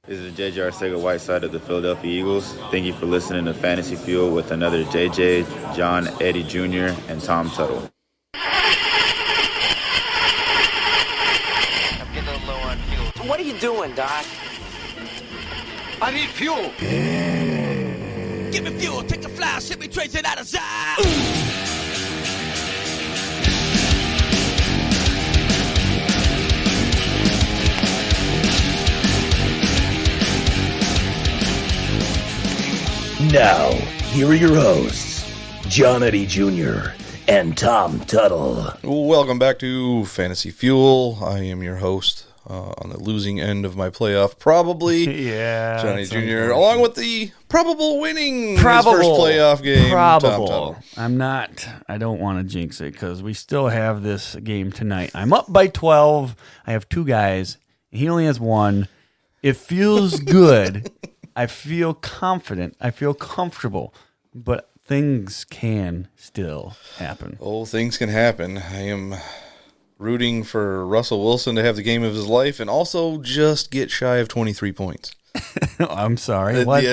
This is JJ Arcega-Whiteside of the Philadelphia Eagles. Thank you for listening to Fantasy Fuel with another JJ, John, Eddie Jr., and Tom Tuttle. I'm getting a little low on fuel. What are you doing, Doc? I need fuel. Give me fuel, take a fly, send me trace it out of sight. Now, here are your hosts, John Eddie Jr. and Tom Tuttle. Welcome back to Fantasy Fuel. I am your host on the losing end of my playoff, probably. Yeah, Johnny Jr., along with the probable winning his first playoff game, Tom Tuttle. I don't want to jinx it because we still have this game tonight. I'm up by 12. I have two guys. He only has one. It feels good. I feel confident. I feel comfortable. But things can still happen. Oh, things can happen. I am rooting for Russell Wilson to have the game of his life and also just get shy of 23 points. I'm sorry. What?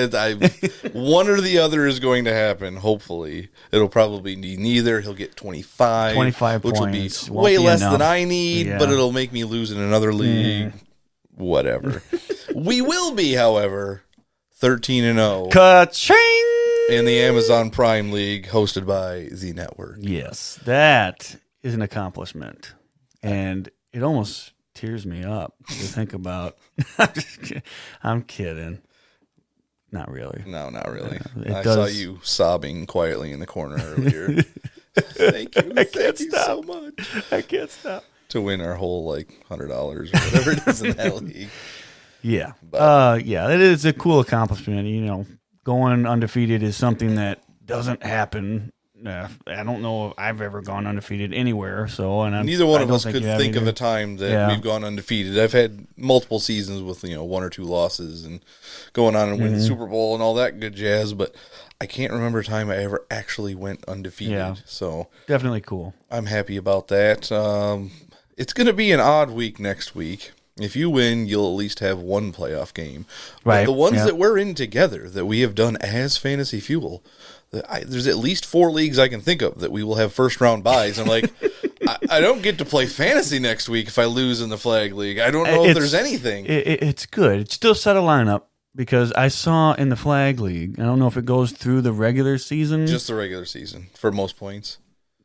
One or the other is going to happen, hopefully. It'll probably be neither. He'll get 25 which points. Will be way less than I need, but it'll make me lose in another league. Whatever. We will be, however, 13-0. Ka-ching! In the Amazon Prime League, hosted by the network. Yes, that is an accomplishment. And it almost tears me up to think about. I'm kidding. Not really. No, not really. I does. saw you sobbing quietly in the corner earlier. Thank you. Thank you so much. I can't stop. To win our whole, $100 or whatever it is in that league. Yeah. It is a cool accomplishment. You know, going undefeated is something that doesn't happen. I don't know if I've ever gone undefeated anywhere. Neither one of us could think of a time that we've gone undefeated. I've had multiple seasons with, one or two losses and going on and winning the Super Bowl and all that good jazz, but I can't remember a time I ever actually went undefeated. Yeah. So definitely cool. I'm happy about that. It's going to be an odd week next week. If you win, you'll at least have one playoff game. Right. But the ones that we're in together, that we have done as Fantasy Fuel, there's at least 4 leagues I can think of that we will have first-round buys. I'm like, I don't get to play fantasy next week if I lose in the flag league. I don't know if there's anything. It's good. It's still set a lineup because I saw in the flag league, I don't know if it goes through the regular season. Just the regular season for most points.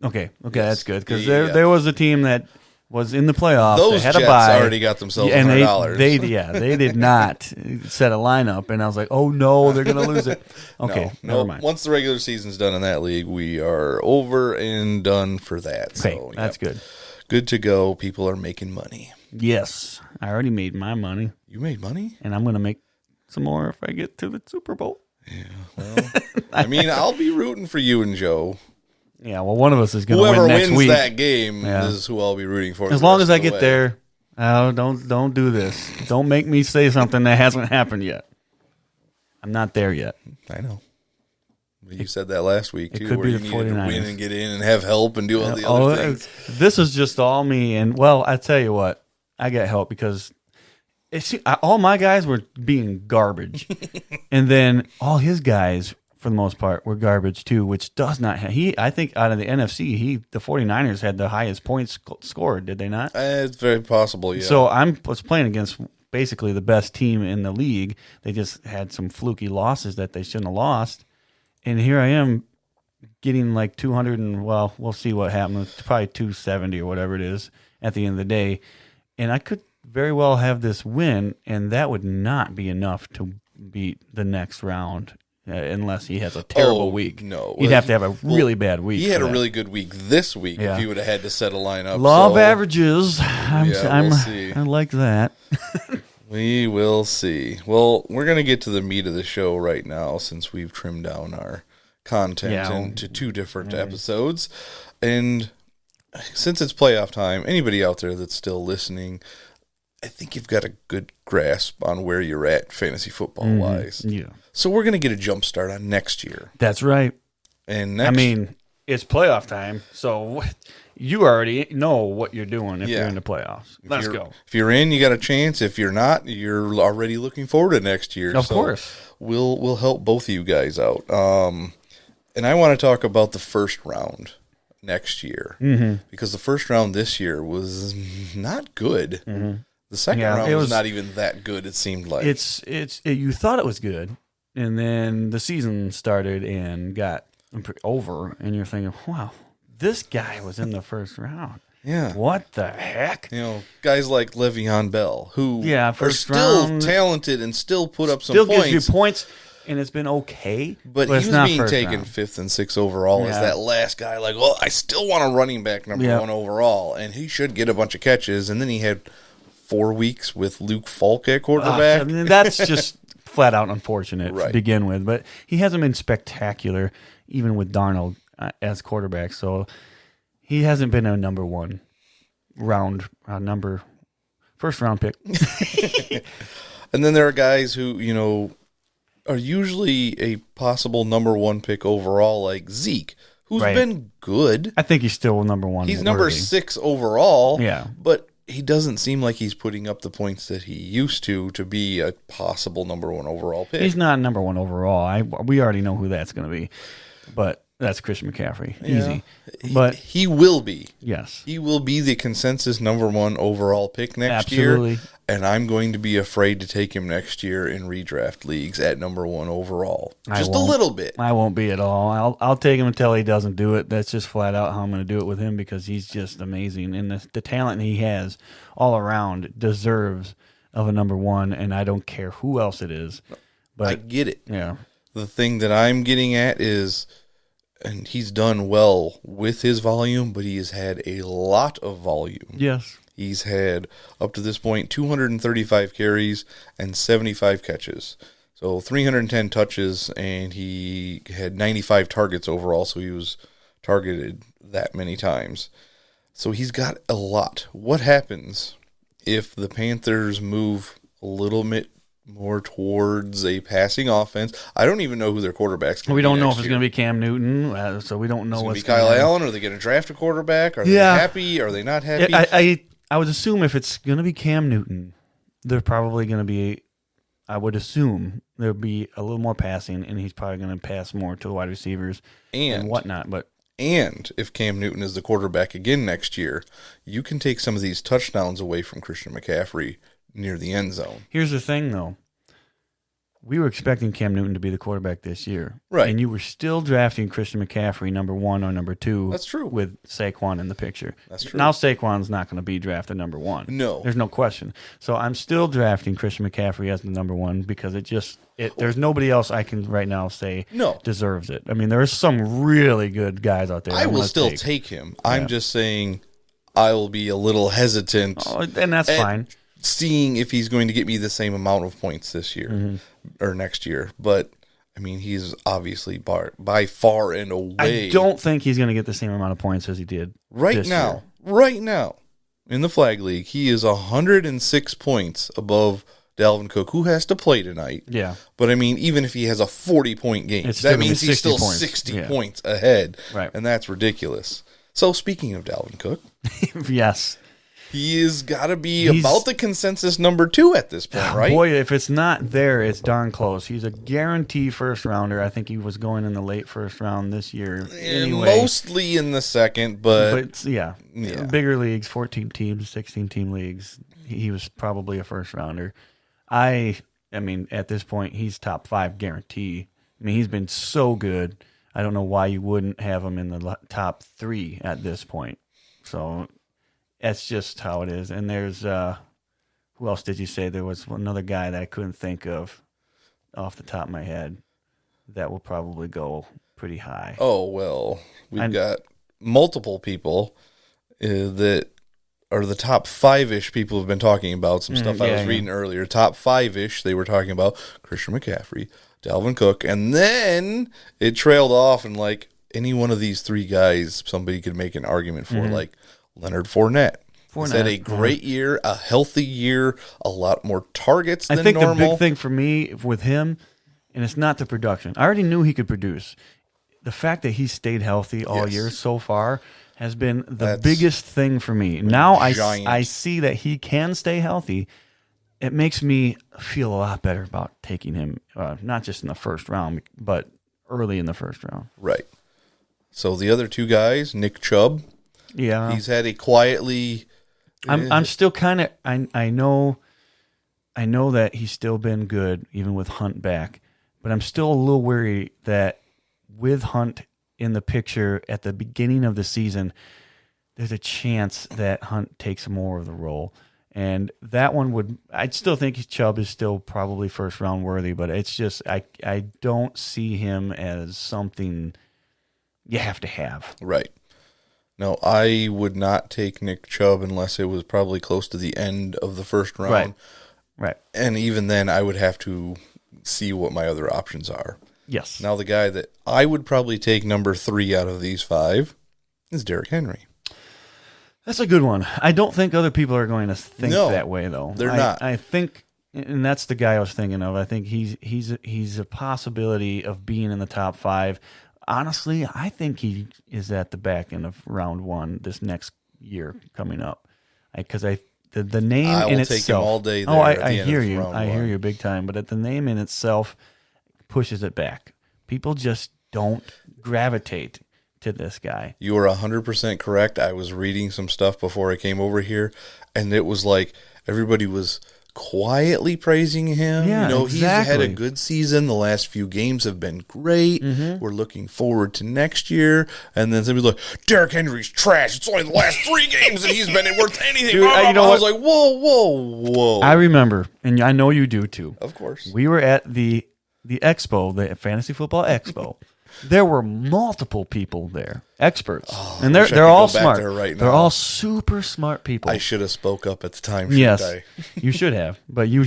Okay, yes. That's good because there was a team that was in the playoffs. Those they had Jets a bye, already got themselves $100. They did not set a lineup, and I was like, oh no, they're going to lose it. Okay, never mind. Once the regular season's done in that league, we are over and done for that. Okay, so that's good. Good to go. People are making money. Yes, I already made my money. You made money? And I'm going to make some more if I get to the Super Bowl. Yeah, well, I'll be rooting for you and Joe. Yeah, well, one of us is going to win next week. Whoever wins that game is who I'll be rooting for. As long as I get there, don't do this. Don't make me say something that hasn't happened yet. I'm not there yet. I know. You said that last week, too, could where be you the needed 49ers. to win and get in and have help and do all the other things. This is just all me. And, well, I tell you what, I got help because all my guys were being garbage. And then all his guys, for the most part, were garbage too, which does not have, I think out of the NFC, the 49ers had the highest points scored, did they not? It's very possible, yeah. So I was playing against basically the best team in the league. They just had some fluky losses that they shouldn't have lost. And here I am getting 200 and, well, we'll see what happens. It's probably 270 or whatever it is at the end of the day. And I could very well have this win, and that would not be enough to beat the next round. Unless he has a terrible week. No. He'd have to have a really bad week. He had a really good week this week if he would have had to set a lineup. Law of averages. We'll see. I like that. We will see. Well, we're going to get to the meat of the show right now since we've trimmed down our content into 2 different episodes. And since it's playoff time, anybody out there that's still listening, I think you've got a good grasp on where you're at fantasy football-wise. Yeah. So we're going to get a jump start on next year. That's right. And it's playoff time, so you already know what you're doing if Yeah. you're in the playoffs. Let's go. If you're in, you got a chance. If you're not, you're already looking forward to next year. Of course. We'll help both of you guys out. And I want to talk about the first round next year because the first round this year was not good. The second round was not even that good. It seemed like you thought it was good, and then the season started and got over, and you're thinking, wow, this guy was in the first round. Yeah. What the heck? You know, guys like Le'Veon Bell, who are first still round, talented and still put up some still points. gives you points, and it's been okay. But he it's was not being first taken round. 5th and 6th overall as that last guy. Like, well, I still want a running back number 1 overall, and he should get a bunch of catches. And then he had 4 weeks with Luke Falk at quarterback. I mean, that's just flat out unfortunate Right. to begin with. But he hasn't been spectacular, even with Darnold as quarterback. So he hasn't been a number 1 round first round pick. And then there are guys who, you know, are usually a possible number 1 pick overall, like Zeke, who's been good. I think he's still number 1. He's number 6 overall. Yeah. But he doesn't seem like he's putting up the points that he used to be a possible number 1 overall pick. He's not number 1 overall. We already know who that's going to be. But that's Christian McCaffrey. Easy. But he will be. Yes. He will be the consensus number 1 overall pick next year. And I'm going to be afraid to take him next year in redraft leagues at number 1 overall. Just a little bit. I won't be at all. I'll take him until he doesn't do it. That's just flat out how I'm going to do it with him because he's just amazing. And the talent he has all around deserves of a number 1, and I don't care who else it is. But I get it. Yeah. The thing that I'm getting at is, and he's done well with his volume, but he has had a lot of volume. Yes. He's had, up to this point, 235 carries and 75 catches. So 310 touches, and he had 95 targets overall, so he was targeted that many times. So he's got a lot. What happens if the Panthers move a little bit more towards a passing offense? I don't even know who their quarterback's going to be. We don't know if next it's year. going to be Cam Newton, so we don't know Is it what's going to be going Kyle on. Allen? Are they going to draft a quarterback? Are they happy? Are they not happy? I would assume if it's going to be Cam Newton, they're probably going to be, I would assume there'll be a little more passing, and he's probably going to pass more to the wide receivers and whatnot. And if Cam Newton is the quarterback again next year, you can take some of these touchdowns away from Christian McCaffrey near the end zone. Here's the thing, though. We were expecting Cam Newton to be the quarterback this year. Right. And you were still drafting Christian McCaffrey number 1 or number 2. That's true. With Saquon in the picture. That's true. Now Saquon's not going to be drafted number 1. No. There's no question. So I'm still drafting Christian McCaffrey as the number 1 because there's nobody else I can right now say deserves it. I mean, there are some really good guys out there. I will still take him. I'm just saying I will be a little hesitant. Oh, and that's fine. Seeing if he's going to get me the same amount of points this year or next year. But, I mean, he's obviously by far and away. I don't think he's going to get the same amount of points as he did Right now, in the Flag League, he is 106 points above Dalvin Cook, who has to play tonight. Yeah. But, I mean, even if he has a 40-point game, It's still that gonna be means he's 60 still points. 60 points ahead. Right. And that's ridiculous. So, speaking of Dalvin Cook, yes. he has got to be about the consensus number 2 at this point, right? Boy, if it's not there, it's darn close. He's a guarantee first rounder. I think he was going in the late first round this year. Anyway. Mostly in the second, but yeah. Bigger leagues, 14 teams, 16 team leagues. He was probably a first rounder. I mean, at this point, he's top 5 guarantee. I mean, he's been so good. I don't know why you wouldn't have him in the top 3 at this point. So that's just how it is. And there's who else did you say? There was another guy that I couldn't think of off the top of my head that will probably go pretty high. Oh, well, we've got multiple people that are the top 5-ish people have been talking about. Some stuff I was reading earlier. Top 5-ish, they were talking about Christian McCaffrey, Dalvin Cook, and then it trailed off, and like any one of these 3 guys, somebody could make an argument for, like Leonard Fournette. He's had a great year, a healthy year, a lot more targets than normal. The big thing for me with him, and it's not the production. I already knew he could produce. the fact that he stayed healthy all Yes. year so far has been the biggest thing for me. Now I see that he can stay healthy. It makes me feel a lot better about taking him, not just in the first round, but early in the first round. Right. So the other two guys, Nick Chubb, he's had a quietly. I'm still kind of. I know that he's still been good even with Hunt back, but I'm still a little worried that with Hunt in the picture at the beginning of the season, there's a chance that Hunt takes more of the role. And that one I'd still think Chubb is still probably first round worthy, but it's just, I don't see him as something you have to have. Right. No, I would not take Nick Chubb unless it was probably close to the end of the first round. Right. And even then, I would have to see what my other options are. Yes. Now, the guy that I would probably take number 3 out of these 5 is Derrick Henry. That's a good one. I don't think other people are going to think that way, though. They're not. I think, and that's the guy I was thinking of. I think he's a possibility of being in the top 5. Honestly, I think he is at the back end of round 1 this next year coming up. Because the name I will in take itself. him all day. There I hear you. I hear you big time. But the name in itself pushes it back. People just don't gravitate to this guy. You are 100% correct. I was reading some stuff before I came over here, and it was like everybody was quietly praising him. Yeah, He's had a good season. The last few games have been great. Mm-hmm. We're looking forward to next year. And then somebody's like, Derrick Henry's trash. It's only the last 3 games that he's been worth anything. Dude, I was like, whoa. I remember, and I know you do too. Of course. We were at the expo, the Fantasy Football Expo. There were multiple people there, experts, and they're all smart. They're all super smart people. I should have spoke up at the time. Yes, you should have, but you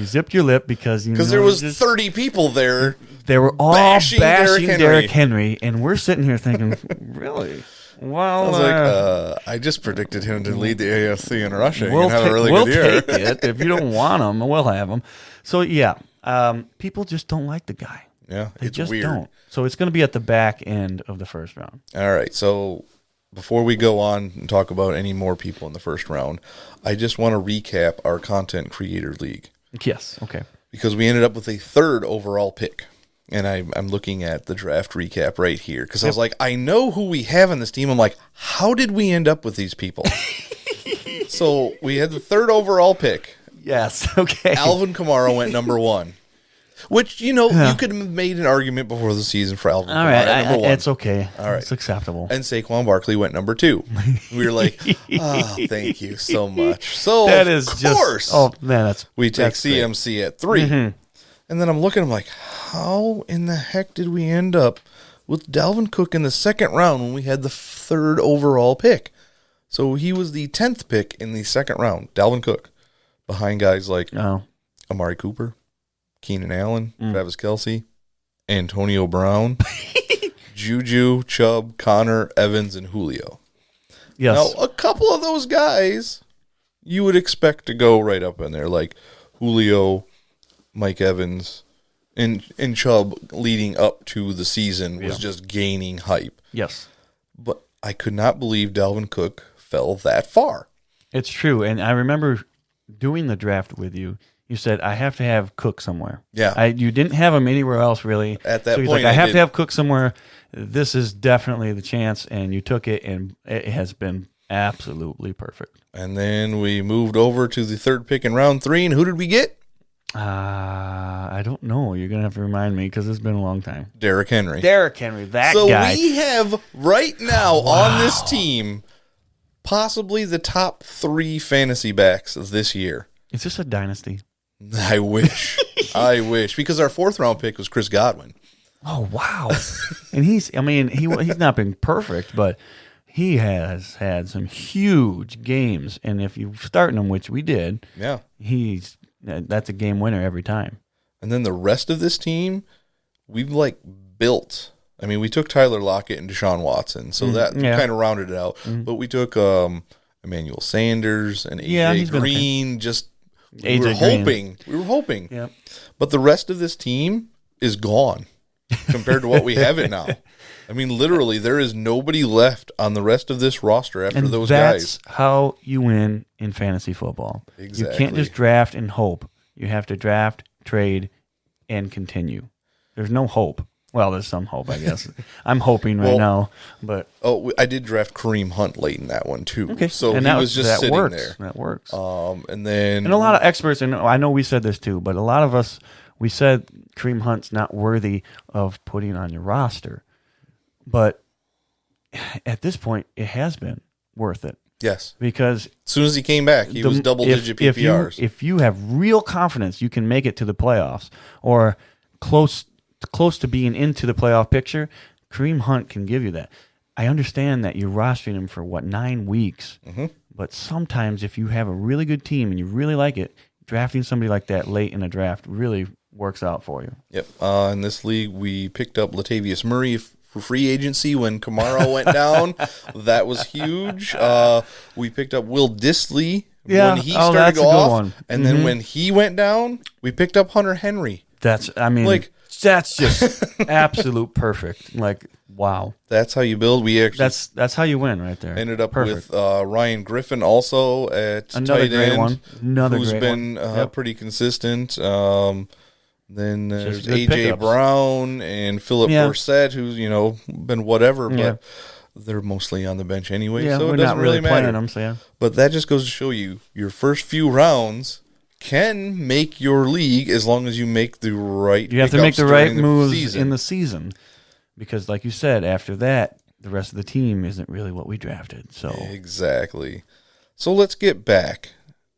zipped your lip because there was 30 people there. They were all bashing Derrick Henry, and we're sitting here thinking, really? Well, I was like, I just predicted him to lead the AFC in rushing and have a really good year. We'll take it. If you don't want him, we'll have him. So yeah, people just don't like the guy. Yeah, they it's just weird. don't. So it's going to be at the back end of the first round. All right. So before we go on and talk about any more people in the first round, I just want to recap our Content Creator League. Yes. Okay. Because we ended up with a 3rd overall pick. And I'm looking at the draft recap right here. Because I was like, I know who we have in this team. I'm like, how did we end up with these people? So we had the 3rd overall pick. Yes. Okay. Alvin Kamara went number 1. Which, you could have made an argument before the season for Alvin Kamara at number 1. It's okay. All right. It's acceptable. And Saquon Barkley went number 2. We were like, thank you so much. So, that is of course, we take CMC great. at 3. Mm-hmm. And then I'm looking, I'm like, how in the heck did we end up with Dalvin Cook in the 2nd round when we had the 3rd overall pick? So he was the 10th pick in the 2nd round, Dalvin Cook, behind guys like Amari Cooper, Keenan Allen, Travis Kelce, Antonio Brown, Juju, Chubb, Connor, Evans, and Julio. Yes. Now, a couple of those guys you would expect to go right up in there, like Julio, Mike Evans, and Chubb leading up to the season was just gaining hype. Yes. But I could not believe Dalvin Cook fell that far. It's true. And I remember doing the draft with you. You said, I have to have Cook somewhere. Yeah. You didn't have him anywhere else, really. At that point, point, I have to have Cook somewhere. This is definitely the chance, and you took it, and it has been absolutely perfect. And then we moved over to the 3rd pick in round 3, and who did we get? I don't know. You're going to have to remind me because it's been a long time. Derrick Henry. Derrick Henry, that guy. So we have right now on this team possibly the top 3 fantasy backs of this year. Is this a dynasty? I wish. I wish. Because our 4th round pick was Chris Godwin. Oh, wow. And he's not been perfect, but he has had some huge games. And if you're starting him, which we did, that's a game winner every time. And then the rest of this team, we've built. I mean, we took Tyler Lockett and Deshaun Watson, so that kind of rounded it out. Mm-hmm. But we took Emmanuel Sanders and AJ Green. We were hoping. Yep. But the rest of this team is gone. compared to what we have it now. I mean, literally, there is nobody left on the rest of this roster after those that's guys. how you win in fantasy football. Exactly. You can't just draft and hope. You have to draft, trade, and continue. There's no hope. Well, there's some hope, I guess. I'm hoping right now, but I did draft Kareem Hunt late in that one too. okay. So and he was just sitting works. there. That works. And then And a lot of experts, and I know we said this too, but a lot of us, we said Kareem Hunt's not worthy of putting on your roster. But at this point, it has been worth it. yes, Because as soon as he came back, he was double-digit PPRs. If you have real confidence you can make it to the playoffs or close to being into the playoff picture, Kareem Hunt can give you that. I understand that you're rostering him for, 9 weeks. Mm-hmm. But sometimes if you have a really good team and you really like it, drafting somebody like that late in a draft really works out for you. Yep. In this league, we picked up Latavius Murray for free agency when Kamara went down. That was huge. We picked up Will Dissly when he started that's a good off. one. And then when he went down, we picked up Hunter Henry. That's just absolute perfect. Like, wow. That's how you build. We actually That's how you win right there. ended up Perfect. with Ryan Griffin also at Another tight great end, one. Another who's great been one. Yep. pretty consistent. Then there's Just good AJ pickups. Brown and Philip Yeah. Dorsett, who's been whatever, Yeah. but they're mostly on the bench anyway, Yeah, so we're it doesn't not really matter. playing them, so yeah. But that just goes to show you your first few rounds can make your league as long as you make the right. You have to make pickups the right during moves season. in the season. Because like you said, after that, the rest of the team isn't really what we drafted. So Exactly. So let's get back.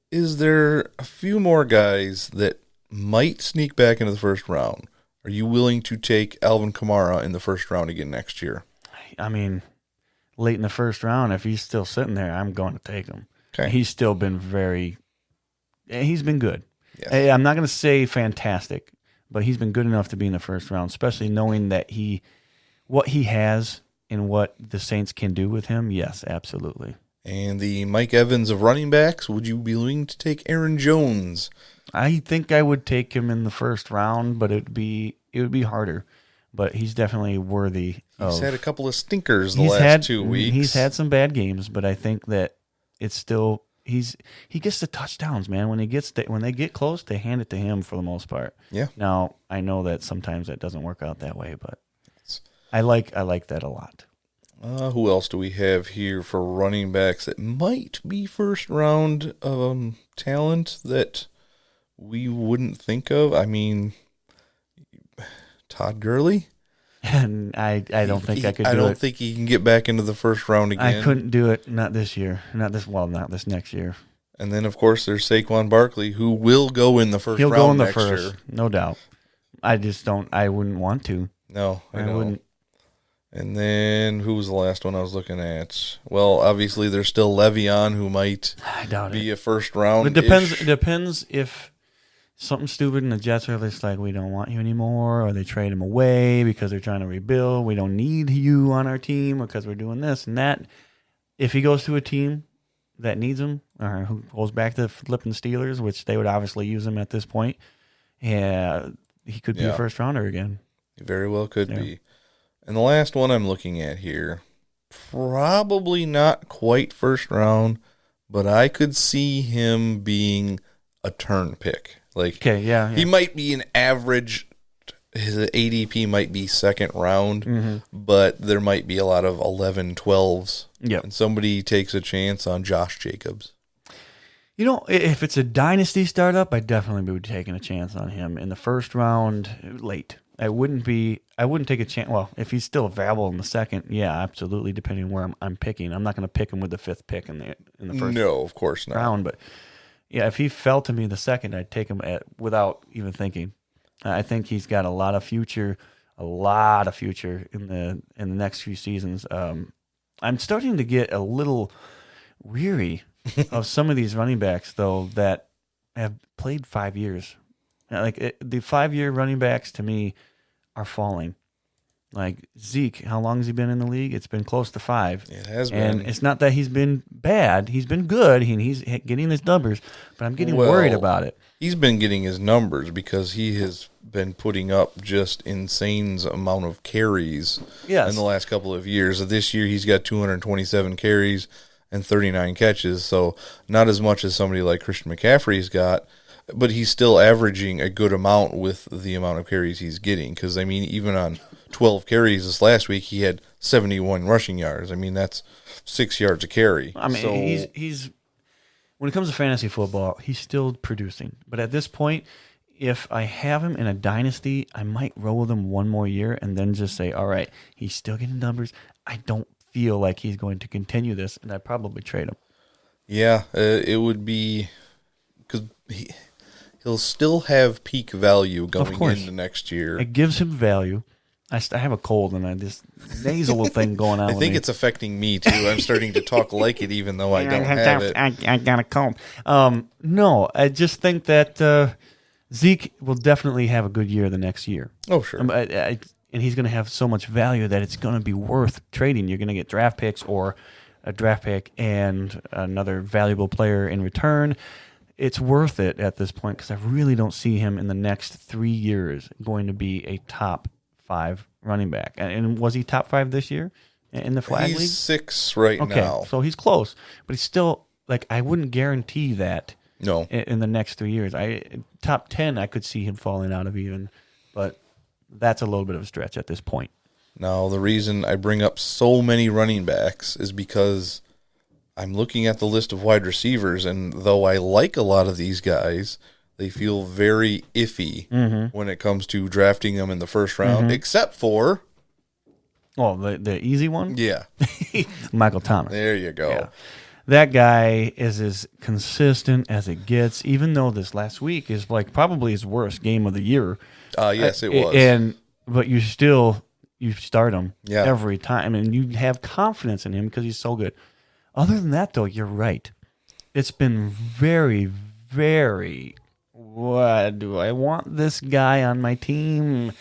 Is there a few more guys that might sneak back into the first round? Are you willing to take Alvin Kamara in the first round again next year? I mean, late in the first round, if he's still sitting there, I'm going to take him. Okay. He's still been he's been good. Yes. I'm not going to say fantastic, but he's been good enough to be in the first round, especially knowing that what he has and what the Saints can do with him. Yes, absolutely. And the Mike Evans of running backs, would you be willing to take Aaron Jones? I think I would take him in the first round, but it would be harder. But he's definitely worthy. He's had a couple of stinkers the last 2 weeks. He's had some bad games, but I think that it's still he gets the touchdowns, man. When they get close, they hand it to him for the most part. Yeah. Now I know that sometimes that doesn't work out that way, but I like that a lot. Who else do we have here for running backs that might be first round talent that we wouldn't think of? I mean, Todd Gurley? And I don't think I could do it. I don't think he can get back into the first round again. I couldn't do it. Not this year. Not this next year. And then, of course, there's Saquon Barkley, who will go in the first He'll round go in the next first, year. no doubt. I just don't. I wouldn't want to. No, I know. wouldn't. And then, who was the last one I was looking at? Well, obviously, there's still Le'Veon, who might I doubt be it. a first round. It depends. It depends if something stupid and the Jets are just like, we don't want you anymore, or they trade him away because they're trying to rebuild. We don't need you on our team because we're doing this and that. If he goes to a team that needs him, or who goes back to flipping Steelers, which they would obviously use him at this point, yeah, he could be a first rounder again. He very well could be. And the last one I'm looking at here, probably not quite first round, but I could see him being a turn pick. Like, he might be an average. His ADP might be second round, but there might be a lot of 11, 12s. Yep. And somebody takes a chance on Josh Jacobs. You know, if it's a dynasty startup, I definitely would be taking a chance on him in the first round late. I wouldn't take a chance. Well, if he's still available in the second, yeah, absolutely. Depending on where I'm picking, I'm not going to pick him with the fifth pick in the first. No, of course not. Round. But yeah, if he fell to me the second, I'd take him without even thinking. I think he's got a lot of future in the next few seasons. I'm starting to get a little weary of some of these running backs, though, that have played 5 years. Like the 5-year running backs to me are falling. Like Zeke, how long has he been in the league? It's been close to 5. It has and been. it's not that he's been bad. He's been good, and he's getting his numbers, but I'm getting worried about it. He's been getting his numbers because he has been putting up just insane amount of carries in the last couple of years. This year he's got 227 carries and 39 catches, so not as much as somebody like Christian McCaffrey's got, but he's still averaging a good amount with the amount of carries he's getting. Because, I mean, even on 12 carries this last week, he had 71 rushing yards. I mean, that's 6 yards a carry. I mean, he's when it comes to fantasy football, he's still producing. But at this point, if I have him in a dynasty, I might roll with him one more year and then just say, all right, he's still getting numbers. I don't feel like he's going to continue this, and I'd probably trade him. Yeah, it would be because he'll still have peak value going into next year. It gives him value. I have a cold and this nasal thing going on. I think it's affecting me too. I'm starting to talk like it, even though I don't have it. I got a cold. No, I just think that Zeke will definitely have a good year the next year. Oh, sure. And he's going to have so much value that it's going to be worth trading. You're going to get draft picks or a draft pick and another valuable player in return. It's worth it at this point because I really don't see him in the next 3 years going to be a top 5 running back. And was he top 5 this year in the flag league? He's 6 right now. Okay, so he's close, but he's still like I wouldn't guarantee that. No, in the next 3 years, top 10 I could see him falling out of even, but that's a little bit of a stretch at this point. Now the reason I bring up so many running backs is because I'm looking at the list of wide receivers, and though I like a lot of these guys, they feel very iffy when it comes to drafting them in the first round, except for... Oh, the easy one? Yeah. Michael Thomas. There you go. Yeah. That guy is as consistent as it gets, even though this last week is like probably his worst game of the year. Yes, it was. But you start him Yeah. every time, and you have confidence in him because he's so good. Other than that, though, you're right. It's been very, very... What do I want this guy on my team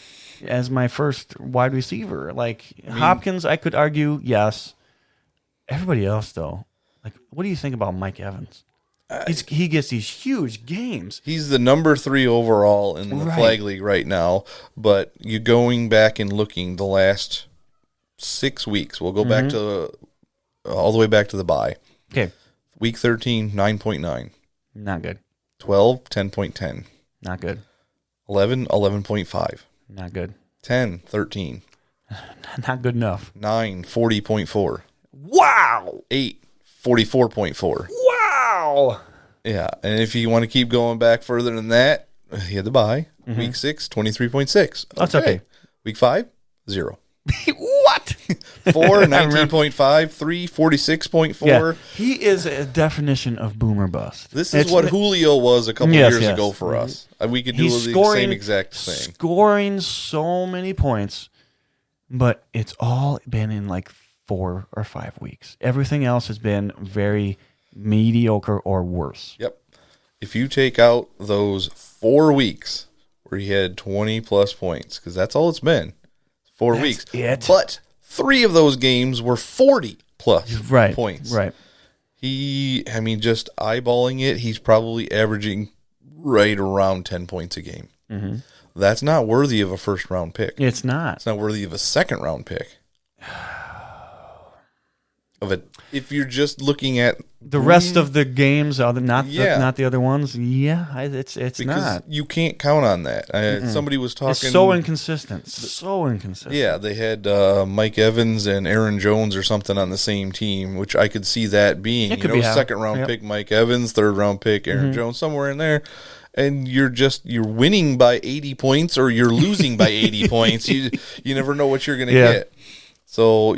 as my first wide receiver? Like Hopkins, I could argue, yes. Everybody else, though, like, what do you think about Mike Evans? He gets these huge games. He's the number 3 overall in the flag league right now, but you going back and looking the last 6 weeks, we'll go back to all the way back to the bye. Okay. Week 13, 9.9. Not good. 12, 10.10. Not good. 11, 11.5. Not good. 10, 13. Not good enough. 9, 40.4. Wow. 8, 44.4. Wow. Yeah, and if you want to keep going back further than that, he had the bye. Week 6, 23.6. That's okay. Week 5, 0. What? 4, 19.5. 3, 46.4. Yeah. He is a definition of boomer bust. This is what Julio was a couple years ago for us. We could do the same exact thing. Scoring so many points, but it's all been in like 4 or 5 weeks. Everything else has been very mediocre or worse. Yep. If you take out those 4 weeks where he had 20-plus points, because that's all it's been, 4 weeks. But 3 of those games were 40-plus points. Right. Just eyeballing it, he's probably averaging right around 10 points a game. Mm-hmm. That's not worthy of a first-round pick. It's not. It's not worthy of a second-round pick. If you're just looking at the rest of the games, not the other ones, it's because not. You can't count on that. Somebody was talking. It's so inconsistent. So inconsistent. Yeah, they had Mike Evans and Aaron Jones or something on the same team, which I could see that being. Second round pick Mike Evans, third round pick Aaron Jones, somewhere in there. And you're winning by 80 points or you're losing by 80 points. You never know what you're going to get. So,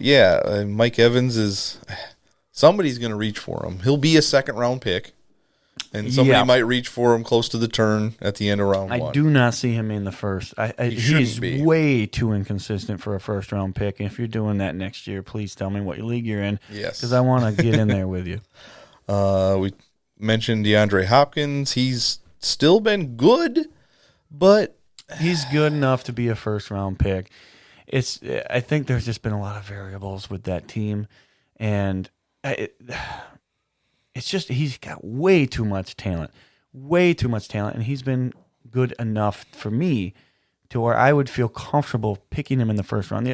Mike Evans is – somebody's going to reach for him. He'll be a second-round pick, and somebody might reach for him close to the turn at the end of round 1. I do not see him in the first. He's way too inconsistent for a first-round pick. And if you're doing that next year, please tell me what league you're in. Yes. Because I want to get in there with you. We mentioned DeAndre Hopkins. He's still been good, but – he's good enough to be a first-round pick. I think there's just been a lot of variables with that team, and it's just he's got way too much talent, and he's been good enough for me to where I would feel comfortable picking him in the first round.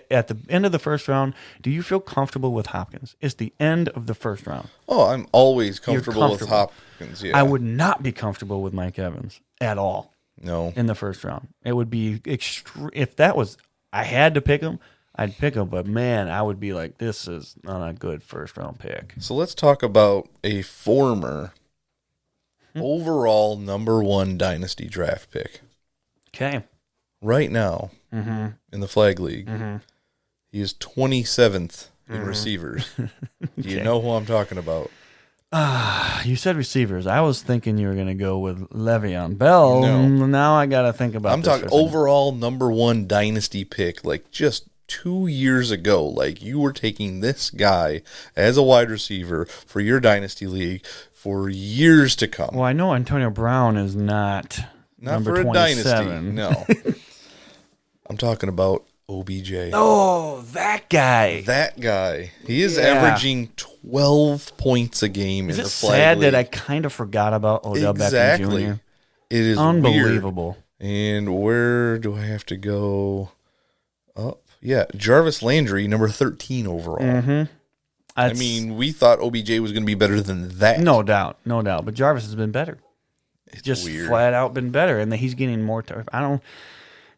At the end of the first round, do you feel comfortable with Hopkins? It's the end of the first round. Oh, I'm always comfortable with comfortable. Hopkins. Yeah, I would not be comfortable with Mike Evans at all. No, in the first round, it would be if that was I had to pick him, I'd pick him. But man, I would be like, this is not a good first round pick. So let's talk about a former overall number 1 dynasty draft pick. Okay, Right now in the Flag League, he is 27th in receivers. Do you know who I'm talking about? You said receivers. I was thinking you were going to go with Le'Veon Bell. No. Now I got to think about. I'm this talking for a second. overall number 1 dynasty pick, like just 2 years ago. Like you were taking this guy as a wide receiver for your dynasty league for years to come. Well, I know Antonio Brown is not number for a 27. dynasty. No. I'm talking about OBJ. Oh, that guy. That guy. He is Yeah. averaging 12 points a game Is in it the Flag sad League. that I kind of forgot about Odell Exactly. Beckham Jr.? It is Unbelievable. weird. And where do I have to go? Up. Yeah, Jarvis Landry, number 13 overall. Mm-hmm. I mean, we thought OBJ was going to be better than that. no doubt. But Jarvis has been better. It's Just weird. flat out been better, and he's getting more.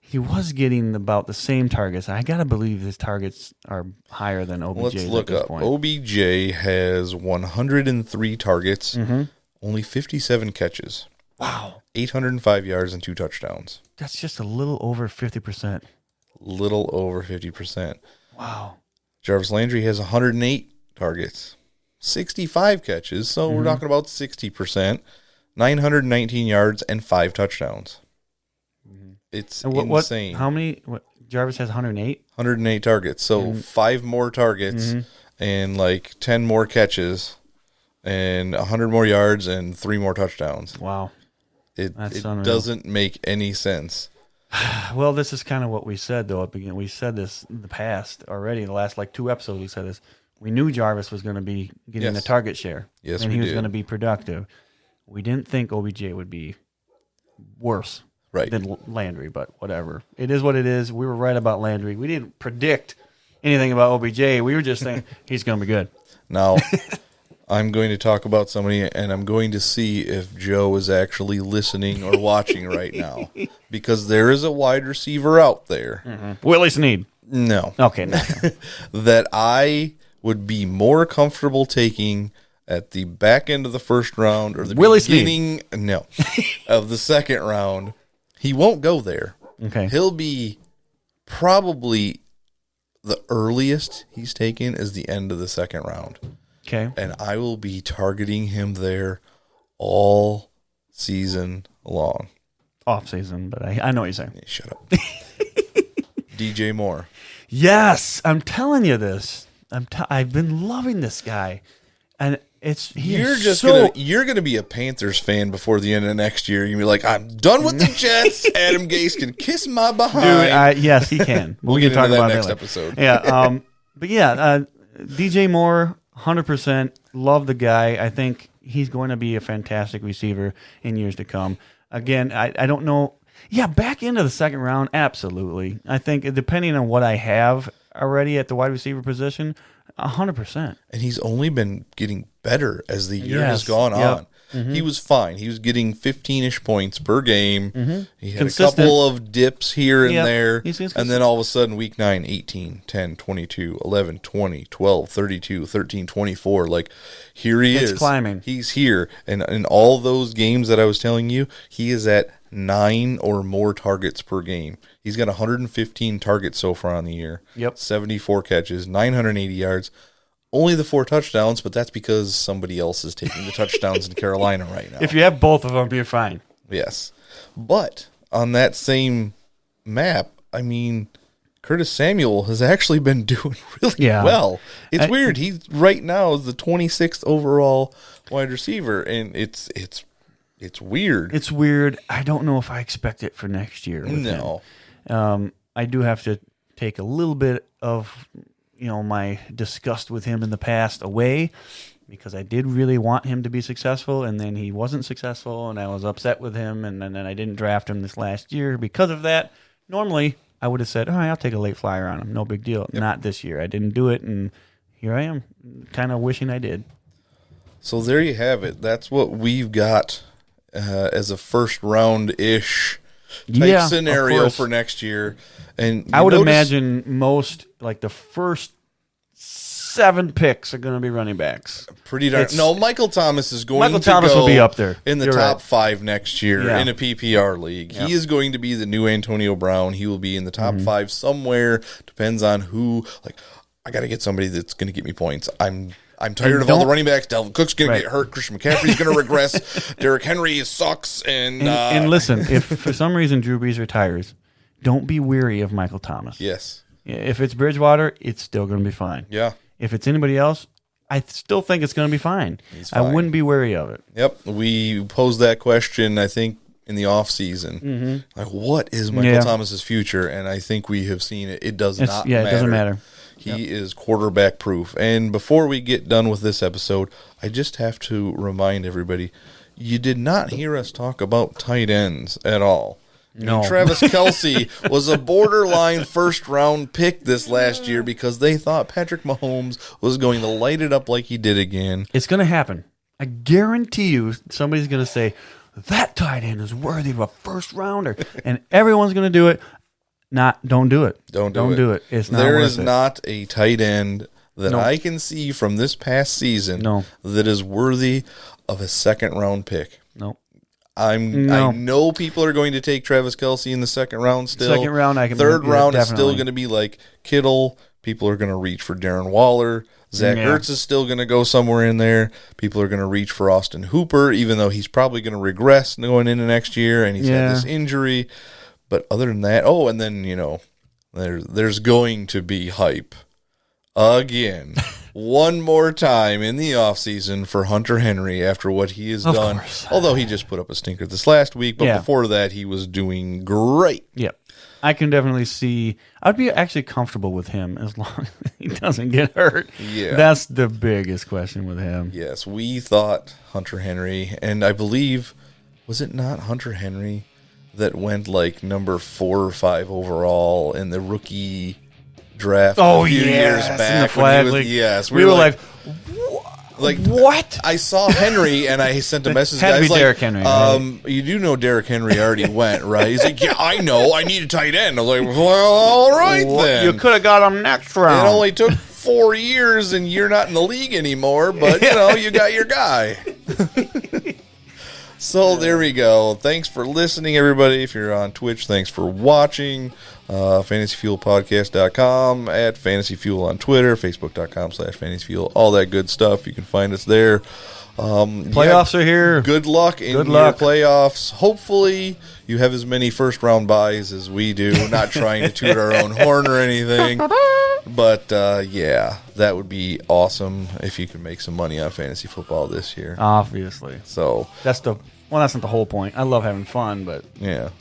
He was getting about the same targets. I gotta believe his targets are higher than OBJ's. Let's look at this up. point. OBJ has 103 targets, Mm-hmm. only 57 catches, Wow, 805 yards, and 2 touchdowns. that's just a little over 50%. Little over 50%. Wow. Jarvis Landry has 108 targets, 65 catches, so we're talking about 60%, 919 yards, and 5 touchdowns. It's And insane. How many? Jarvis has 108. 108 targets, so 5 more targets and like 10 more catches and 100 more yards and 3 more touchdowns. Wow. It That's unreal. doesn't make any sense. Well, this is kind of what we said, though. At the beginning, we said this in the past already. The last 2 episodes, we said this. We knew Jarvis was going to be getting the target share. Yes, and we he was did. going to be productive. We didn't think OBJ would be worse Right. than Landry, but whatever. It is what it is. We were right about Landry. We didn't predict anything about OBJ. We were just saying he's going to be good. Now, I'm going to talk about somebody, and I'm going to see if Joe is actually listening or watching right now, because there is a wide receiver out there. Willie Snead. No. Okay, no. That I would be more comfortable taking at the back end of the first round or the Willie beginning of the second round. He won't go there. Okay. He'll be probably the earliest he's taken is the end of the second round. Okay. And I will be targeting him there all season long. Off season, but I know what you're saying. Hey, shut up. DJ Moore. Yes, I'm telling you this. I've been loving this guy, and You're gonna be a Panthers fan before the end of next year. You're gonna be like, I'm done with the Jets. Adam Gase can kiss my behind. Dude, yes, he can. We'll We get can talk into that about next it episode. Yeah, but yeah, DJ Moore, 100%. Love the guy. I think he's going to be a fantastic receiver in years to come. Again, I don't know. Yeah, back into the second round, absolutely. I think depending on what I have already at the wide receiver position, 100%. And he's only been getting better as the year has Yes. gone Yep. on. He was fine. He was getting 15-ish points per game. He had Consistent. a couple of dips here and Yep. there. He's And consistent. then all of a sudden, week 9, 18, 10, 22, 11, 20, 12, 32, 13, 24. Like, here he It's is. climbing. He's here. And in all those games that I was telling you, he is at 9 or more targets per game. He's got 115 targets so far on the year. Yep. 74 catches, 980 yards. Only the 4 touchdowns, but that's because somebody else is taking the touchdowns in Carolina right now. If you have both of them, you're fine. Yes. But on that same map, I mean, Curtis Samuel has actually been doing really well. It's weird. He right now is the 26th overall wide receiver, and it's weird. It's weird. I don't know if I expect it for next year. with No. him. I do have to take a little bit of, my disgust with him in the past away, because I did really want him to be successful, and then he wasn't successful, and I was upset with him, and then I didn't draft him this last year because of that. Normally, I would have said, all right, I'll take a late flyer on him. No big deal. Yep. Not this year. I didn't do it, and here I am, kind of wishing I did. So there you have it. That's what we've got as a first round-ish type scenario for next year. And I would imagine most, like the first 7 picks are going to be running backs. Pretty darn. No, Michael Thomas is going Michael to Thomas go will be up there in the top 5 next year in a PPR league. Yep. He is going to be the new Antonio Brown. He will be in the top 5 somewhere. Depends on who. Like, I got to get somebody that's going to get me points. I'm tired of all the running backs. Dalvin Cook's going to get hurt. Christian McCaffrey's going to regress. Derrick Henry sucks. And listen, if for some reason Drew Brees retires, don't be weary of Michael Thomas. Yes. If it's Bridgewater, it's still going to be fine. Yeah. If it's anybody else, I still think it's going to be fine. I wouldn't be wary of it. Yep. We posed that question, I think, in the offseason. Like, what is Michael Thomas's future? And I think we have seen it. It does not matter. It doesn't matter. He is quarterback proof. And before we get done with this episode, I just have to remind everybody, you did not hear us talk about tight ends at all. No. Travis Kelce was a borderline first-round pick this last year because they thought Patrick Mahomes was going to light it up like he did again. It's going to happen. I guarantee you somebody's going to say, that tight end is worthy of a first-rounder. And everyone's going to do it. Don't do it. Don't do it. It's not There worth is it. Not a tight end that I can see from this past season that is worthy of a second-round pick. No. I know people are going to take Travis Kelce in the second round still. Second round, I can. Third round is still going to be like Kittle. People are going to reach for Darren Waller. Zach Ertz is still going to go somewhere in there. People are going to reach for Austin Hooper, even though he's probably going to regress going into next year, and he's had this injury. But other than that, and then there's going to be hype again. One more time in the offseason for Hunter Henry after what he has done. Course. Although he just put up a stinker this last week, but before that he was doing great. Yep. I can definitely see. I'd be actually comfortable with him as long as he doesn't get hurt. Yeah. That's the biggest question with him. Yes, we thought Hunter Henry, and I believe, was it not Hunter Henry that went like number 4 or 5 overall in the rookie draft a few years back? In the flag league. Yes. We were like, what? I saw Henry and I sent a message. Had to be like, Derrick Henry. Right? You do know Derrick Henry already went, right? He's like, yeah, I know. I need a tight end. I was like, well, all right then. You could have got him next round. It only took 4 years and you're not in the league anymore, but you got your guy. So there we go. Thanks for listening, everybody. If you're on Twitch, thanks for watching. FantasyFuelPodcast.com, at FantasyFuel on Twitter, Facebook.com/FantasyFuel, all that good stuff. You can find us there. Playoffs are here. Good luck in your playoffs. Hopefully you have as many first-round buys as we do. Not trying to toot our own horn or anything. But, that would be awesome if you could make some money on fantasy football this year. Obviously. So that's not the whole point. I love having fun, but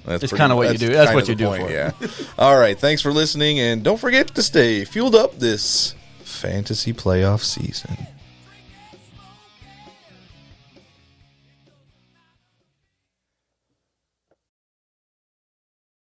that's kind of what you do. That's what you do point, for it. Yeah. All right. Thanks for listening, and don't forget to stay fueled up this fantasy playoff season.